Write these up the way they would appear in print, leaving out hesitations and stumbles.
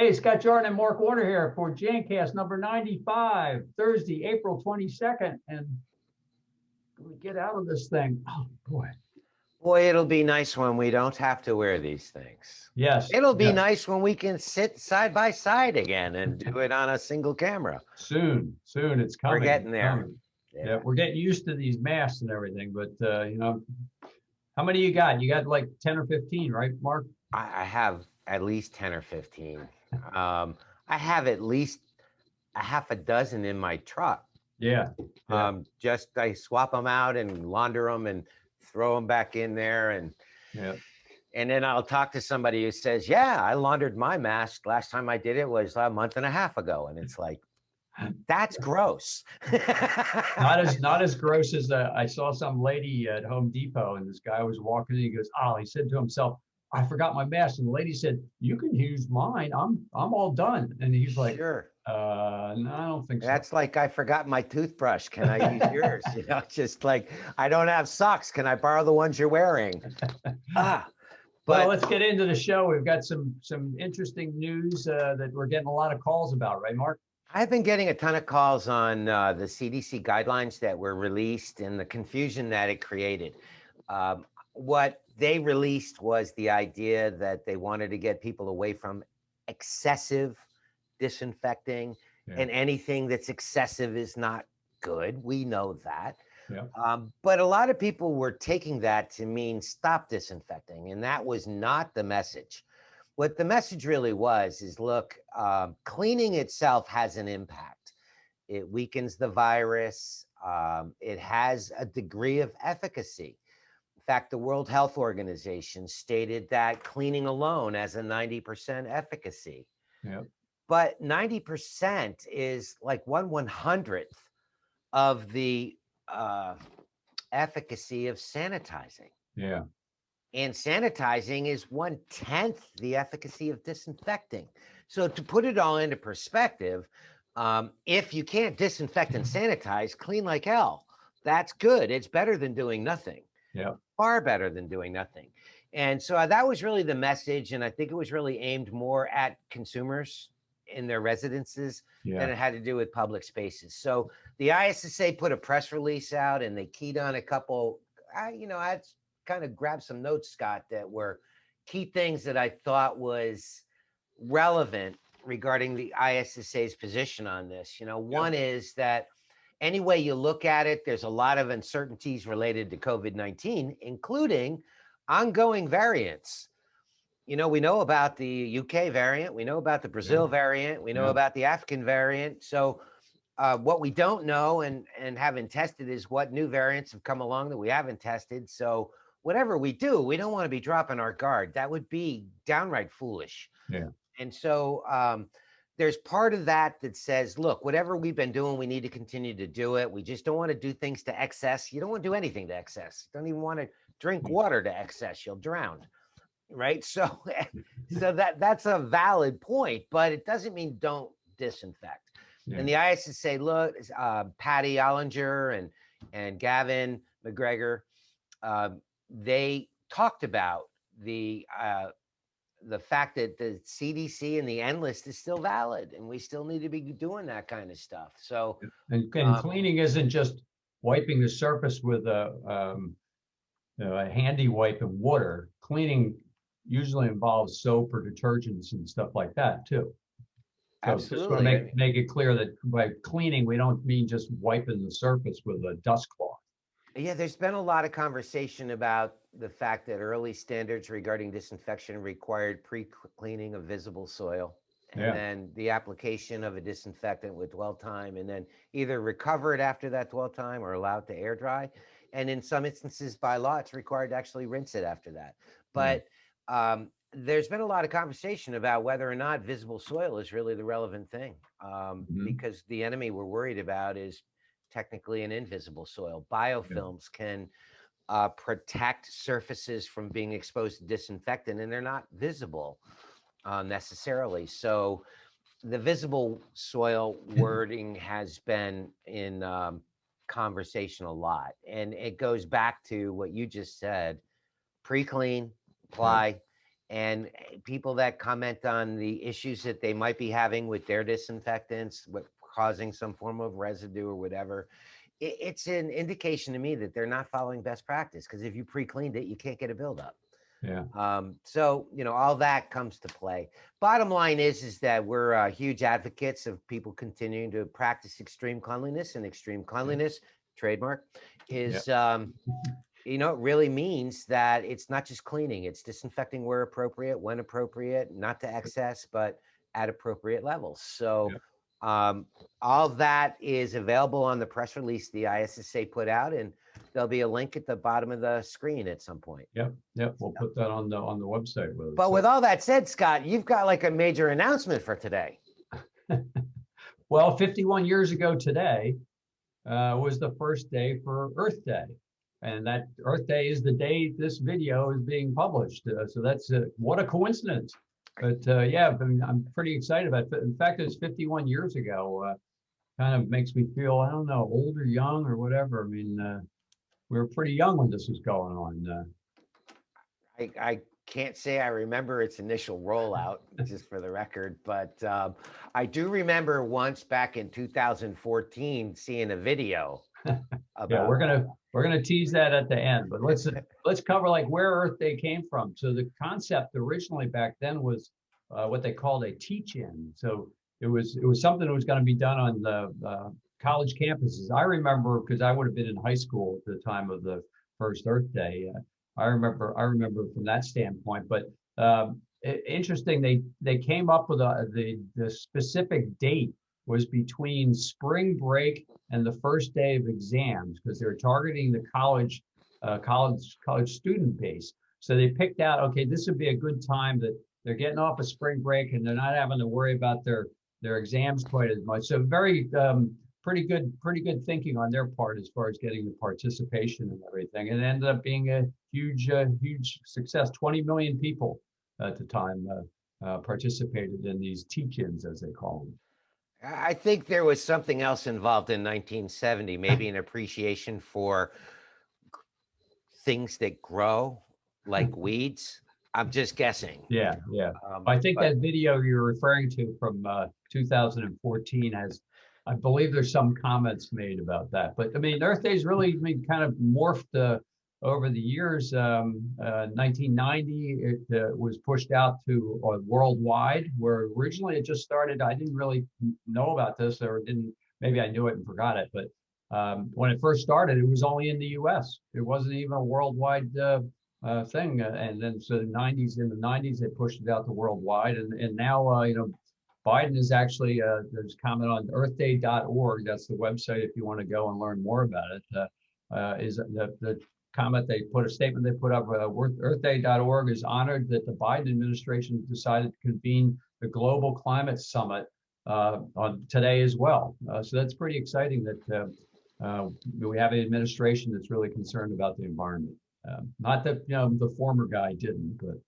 Hey, Scott Jordan and Mark Warner here for Jancast number 95, Thursday, April 22nd. And we get out of this thing. Oh, boy. Boy, it'll be nice when we don't have to wear these things. Yes. It'll be yes. nice when we can sit side by side again and do it on a single camera. Soon. It's coming. We're getting there. Coming. Yeah, we're getting used to these masks and everything. But, how many you got? You got like 10 or 15, right, Mark? I have at least 10 or 15. I have at least a half a dozen in my truck. Yeah. Just I swap them out and launder them and throw them back in there. And then I'll talk to somebody who says, yeah, I laundered my mask. Last time I did it was a month and a half ago. And it's like, that's gross. not as gross as I saw some lady at Home Depot, and this guy was walking in. He goes, he said to himself, I forgot my mask. And the lady said, you can use mine. I'm all done. And he's like, sure. No, I don't think so. That's like, I forgot my toothbrush. Can I use yours? Just like, I don't have socks. Can I borrow the ones you're wearing? Well, let's get into the show. We've got some interesting news that we're getting a lot of calls about, right, Mark? I've been getting a ton of calls on the CDC guidelines that were released and the confusion that it created. What they released was the idea that they wanted to get people away from excessive disinfecting, and anything that's excessive is not good. We know that. But a lot of people were taking that to mean stop disinfecting, and that was not the message. What the message really was is, look, cleaning itself has an impact. It weakens the virus. It has a degree of efficacy. In fact, the World Health Organization stated that cleaning alone has a 90% efficacy. But 90% is like 1/100th of the efficacy of sanitizing. And sanitizing is 1/10 the efficacy of disinfecting. So to put it all into perspective, if you can't disinfect and sanitize, clean like hell. That's good. It's better than doing nothing. Far better than doing nothing. And so that was really the message. And I think it was really aimed more at consumers in their residences than it had to do with public spaces. So the ISSA put a press release out, and they keyed on a couple, I kind of grabbed some notes, Scott, that were key things that I thought was relevant regarding the ISSA's position on this. One is that any way you look at it, there's a lot of uncertainties related to COVID-19, including ongoing variants. We know about the UK variant, we know about the Brazil variant, we know about the African variant. So what we don't know and haven't tested is what new variants have come along that we haven't tested. So whatever we do, we don't want to be dropping our guard. That would be downright foolish. And so there's part of that says, look, whatever we've been doing, we need to continue to do it. We just don't want to do things to excess. You don't want to do anything to excess. You don't even want to drink water to excess. You'll drown. Right. So that's a valid point, but it doesn't mean don't disinfect. And the ISSA, look, Patty Ollinger and Gavin McGregor, they talked about the fact that the CDC and the N list is still valid, and we still need to be doing that kind of stuff. So and cleaning isn't just wiping the surface with a handy wipe and water. Cleaning usually involves soap or detergents and stuff like that too. So absolutely. Just want to make it clear that by cleaning, we don't mean just wiping the surface with a dust cloth. Yeah, there's been a lot of conversation about the fact that early standards regarding disinfection required pre-cleaning of visible soil, and then the application of a disinfectant with dwell time, and then either recover it after that dwell time or allow it to air dry. And in some instances, by law, it's required to actually rinse it after that. But there's been a lot of conversation about whether or not visible soil is really the relevant thing, because the enemy we're worried about is technically an invisible soil. Biofilms can protect surfaces from being exposed to disinfectant, and they're not visible necessarily. So the visible soil wording has been in conversation a lot, and it goes back to what you just said: pre-clean, apply, and people that comment on the issues that they might be having with their disinfectants, with causing some form of residue or whatever, it's an indication to me that they're not following best practice, because if you pre-cleaned it, you can't get a buildup. Yeah. So, all that comes to play. Bottom line is that we're huge advocates of people continuing to practice extreme cleanliness, and extreme cleanliness, trademark, is, it really means that it's not just cleaning, it's disinfecting where appropriate, when appropriate, not to excess, but at appropriate levels. So all that is available on the press release the ISSA put out, and there'll be a link at the bottom of the screen at some point. Yep. We'll put that on the website. But with all that said, Scott, you've got like a major announcement for today. Well, 51 years ago today was the first day for Earth Day. And that Earth Day is the day this video is being published. So that's what a coincidence. But I'm pretty excited about it. In fact, it's 51 years ago. Kind of makes me feel, I don't know, old or young or whatever. I mean, we were pretty young when this was going on. I can't say I remember its initial rollout, just for the record, but I do remember once back in 2014 seeing a video about. We're gonna tease that at the end, but let's cover like where Earth Day came from. So the concept originally back then was what they called a teach-in. So it was something that was going to be done on the college campuses. I remember, because I would have been in high school at the time of the first Earth Day. I remember from that standpoint. But interesting, they came up with the specific date was between spring break and the first day of exams, because they're targeting the college student base. So they picked out, okay, this would be a good time that they're getting off a spring break and they're not having to worry about their exams quite as much. So very pretty good thinking on their part as far as getting the participation and everything. And it ended up being a huge success. 20 million people at the time participated in these teach-ins, as they call them. I think there was something else involved in 1970, maybe an appreciation for things that grow like weeds. I'm just guessing. Yeah. I think that video you're referring to from 2014 has, I believe there's some comments made about that. But I mean, Earth Day's really kind of morphed over the years. 1990, it was pushed out to worldwide, where originally it just started. I didn't really know about this, or maybe I knew it and forgot it. But when it first started, it was only in the U.S. It wasn't even a worldwide thing. And then so in the 90s, they pushed it out to worldwide. And now, Biden is actually, there's a comment on earthday.org. That's the website if you want to go and learn more about it. Is the comment a statement they put up, earthday.org is honored that the Biden administration decided to convene the Global Climate Summit on today as well. So that's pretty exciting that we have an administration that's really concerned about the environment. Not that the former guy didn't, but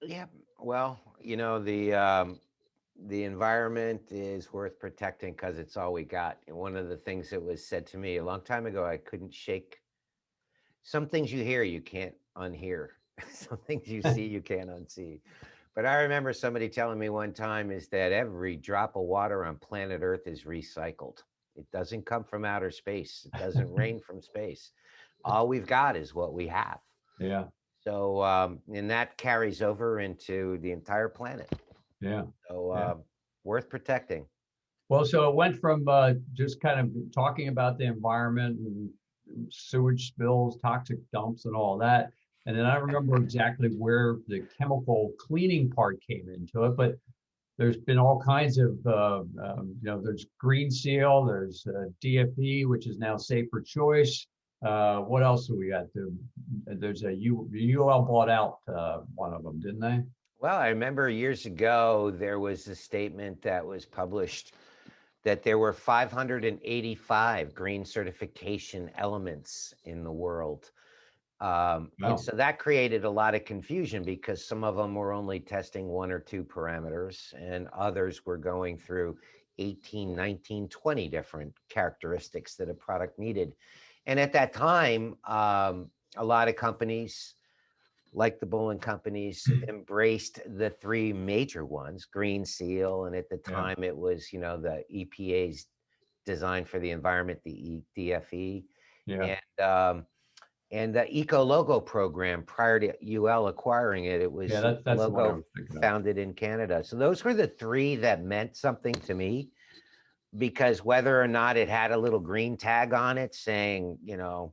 yeah. Well, the environment is worth protecting because it's all we got. And one of the things that was said to me a long time ago, I couldn't shake. Some things you hear, you can't unhear. Some things you see, you can't unsee. But I remember somebody telling me one time is that every drop of water on planet Earth is recycled. It doesn't come from outer space. It doesn't rain from space. All we've got is what we have. Yeah. So, and that carries over into the entire planet. Yeah. So, worth protecting. Well, so it went from just kind of talking about the environment and sewage spills, toxic dumps, and all that. And then I remember exactly where the chemical cleaning part came into it. But there's been all kinds of, there's Green Seal, there's DFE, which is now Safer Choice. What else do we got? There's UL bought out one of them, didn't they? Well, I remember years ago, there was a statement that was published that there were 585 green certification elements in the world. Wow. And so that created a lot of confusion because some of them were only testing 1 or 2 parameters and others were going through 18, 19, 20 different characteristics that a product needed. And at that time, a lot of companies like the Bullen companies, embraced the three major ones, Green Seal, and at the time it was, you know, the EPA's Design for the Environment, the DFE, and the Eco Logo program prior to UL acquiring it. It was that's the one I logo was thinking of. founded in Canada. So those were the three that meant something to me, because whether or not it had a little green tag on it saying, you know,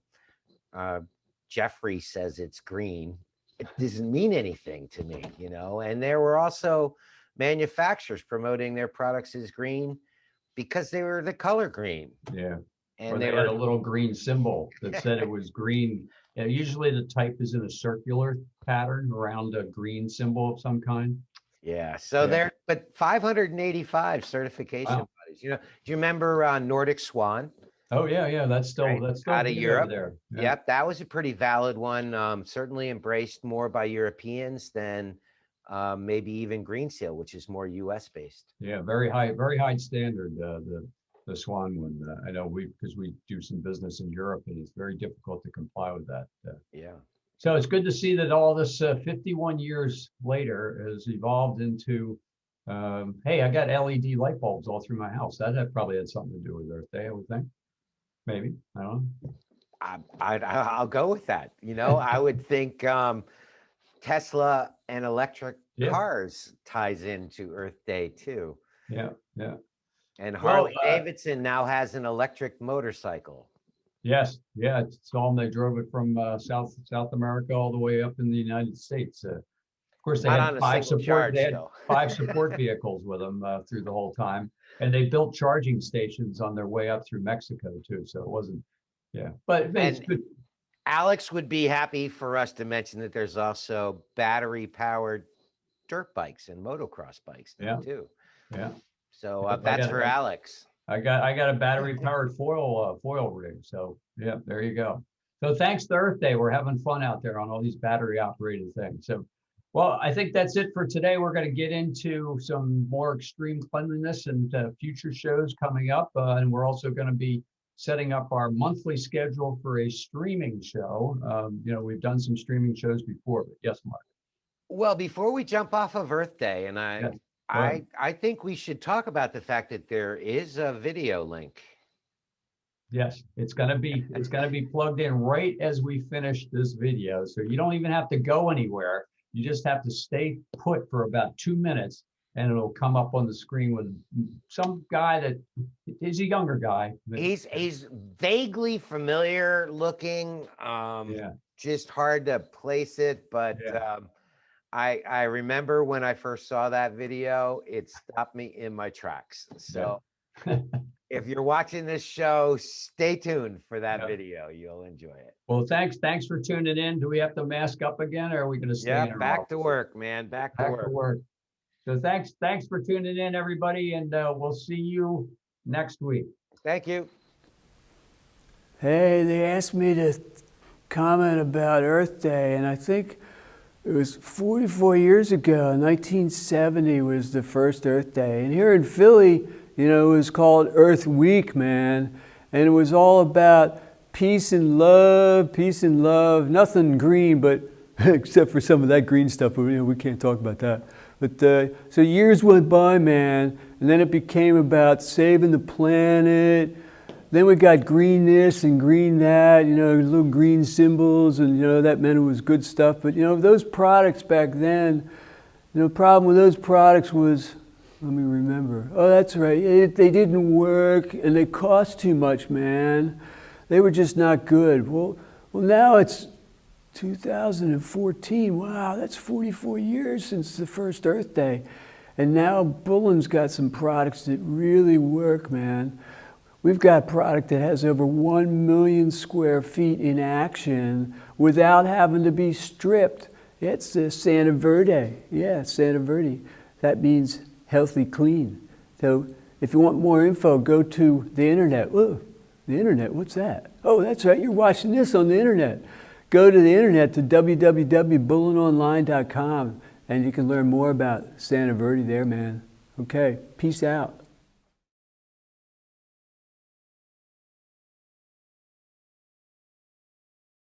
Jeffrey says it's green, it doesn't mean anything to me, you know. And there were also manufacturers promoting their products as green because they were the color green. Yeah. And or they had a little green symbol that said it was green. Usually the type is in a circular pattern around a green symbol of some kind. Yeah. So there, but 585 certification bodies. You know, do you remember Nordic Swan? Oh yeah, that's still out of Europe there. Yep, that was a pretty valid one. Certainly embraced more by Europeans than maybe even Green Seal, which is more U.S. based. Yeah, very high standard. The Swan one. I know because we do some business in Europe, and it's very difficult to comply with that. So it's good to see that all this 51 years later has evolved into, hey, I got LED light bulbs all through my house. That probably had something to do with Earth Day, I would think. Maybe, I don't know. I'll go with that. You know, I would think Tesla and electric cars ties into Earth Day too. Yeah. And Harley Davidson now has an electric motorcycle. Yes, saw them. They drove it from South America all the way up in the United States. Of course, they had five support vehicles with them through the whole time, and they built charging stations on their way up through Mexico too. So it wasn't, but it's good. Alex would be happy for us to mention that there's also battery-powered dirt bikes and motocross bikes too. Yeah. So that's for Alex. I got a battery-powered foil rig. So yeah, there you go. So thanks to Earth Day, we're having fun out there on all these battery-operated things. So, well, I think that's it for today. We're going to get into some more extreme cleanliness and future shows coming up, and we're also going to be setting up our monthly schedule for a streaming show. We've done some streaming shows before, but yes, Mark. Well, before we jump off of Earth Day, and I think we should talk about the fact that there is a video link. Yes, it's gonna be plugged in right as we finish this video. So you don't even have to go anywhere. You just have to stay put for about 2 minutes, and it'll come up on the screen with some guy that is a younger guy. He's vaguely familiar looking. Just hard to place it, but I remember when I first saw that video, it stopped me in my tracks. So if you're watching this show, stay tuned for that video. You'll enjoy it. Well, thanks for tuning in. Do we have to mask up again, or are we going to stay in our back office? To work, man. Back to work. So thanks for tuning in, everybody, and we'll see you next week. Thank you. Hey, they asked me to comment about Earth Day, and I think it was 44 years ago. 1970 was the first Earth Day. And here in Philly, it was called Earth Week, man. And it was all about peace and love, nothing green, but except for some of that green stuff, but we can't talk about that. But so years went by, man, and then it became about saving the planet. Then we got green this and green that, little green symbols, and that meant it was good stuff. But those products back then, the problem with those products was, let me remember. Oh, that's right. They didn't work, and they cost too much, man. They were just not good. Well, now it's 2014. Wow, that's 44 years since the first Earth Day, and now Bullen's got some products that really work, man. We've got a product that has over 1 million square feet in action without having to be stripped. It's the Sanoverde. Yeah, Sanoverde. That means healthy, clean. So if you want more info, go to the internet. Whoa, the internet, what's that? Oh, that's right, you're watching this on the internet. Go to the internet to www.bullenonline.com, and you can learn more about Sanoverde there, man. Okay, peace out.